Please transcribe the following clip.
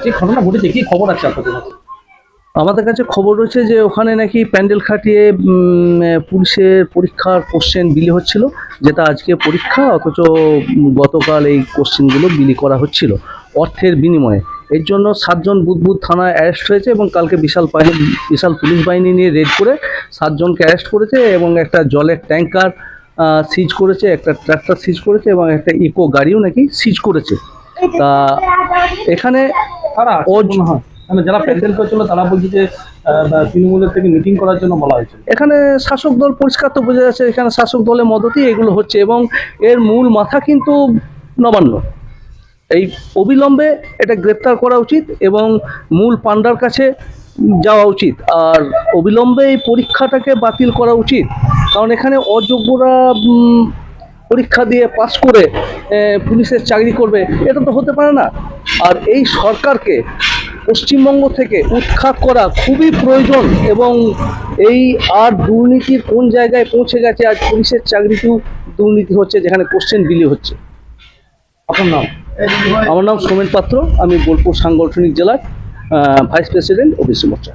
যে ঘটনা ঘটেছে কি খবর আছে আপনাদের কাছে? আমাদের কাছে খবর রয়েছে যে ওখানে নাকি প্যান্ডেল খাটিয়ে পুলিশের পরীক্ষার কোশ্চেন বিলি হচ্ছিল, যেটা আজকে পরীক্ষা, অথচ গতকাল এই কোশ্চেনগুলো বিলি করা হচ্ছিল অর্থের বিনিময়ে। এর জন্য 7 জন বুদবুদ থানায় অ্যারেস্ট হয়েছে এবং কালকে বিশাল পুলিশ বাহিনী নিয়ে রেড করে 7 জনকে অ্যারেস্ট করেছে এবং একটা জলের ট্যাঙ্কার সিজ করেছে, একটা ট্রাক্টর সিজ করেছে এবং একটা ইকো গাড়িও নাকি সিজ করেছে। তা এখানে তারা হয় মানে যারা প্যান্ডেল করেছিল তারা বলছে যে তৃণমূলের থেকে মিটিং করার জন্য বলা হয়েছিল। এখানে শাসক দল পরিষ্কার তো বোঝা যাচ্ছে, এখানে শাসক দলের মদতেই এগুলো হচ্ছে এবং এর মূল মাথা কিন্তু নবান্ন। এই অবিলম্বে এটা গ্রেপ্তার করা উচিত এবং মূল পান্ডার কাছে যাওয়া উচিত, আর অবিলম্বে এই পরীক্ষাটাকে বাতিল করা উচিত। কারণ এখানে অযোগ্যরা পরীক্ষা দিয়ে পাস করে পুলিশের চাকরি করবে, এটা তো হতে পারে না। আর এই সরকারকে পশ্চিমবঙ্গ থেকে উৎখাত করা খুবই প্রয়োজন এবং এই আর দুর্নীতির কোন জায়গায় পৌঁছে গেছে, আজ পুলিশের চাকরিতেও দুর্নীতি হচ্ছে, যেখানে কোশ্চেন বিলি হচ্ছে। আপনার নাম? আমার নাম সোমেন পাত্র, আমি বোলপুর সাংগঠনিক জেলার ভাইস প্রেসিডেন্ট ওবিসি মোর্চা।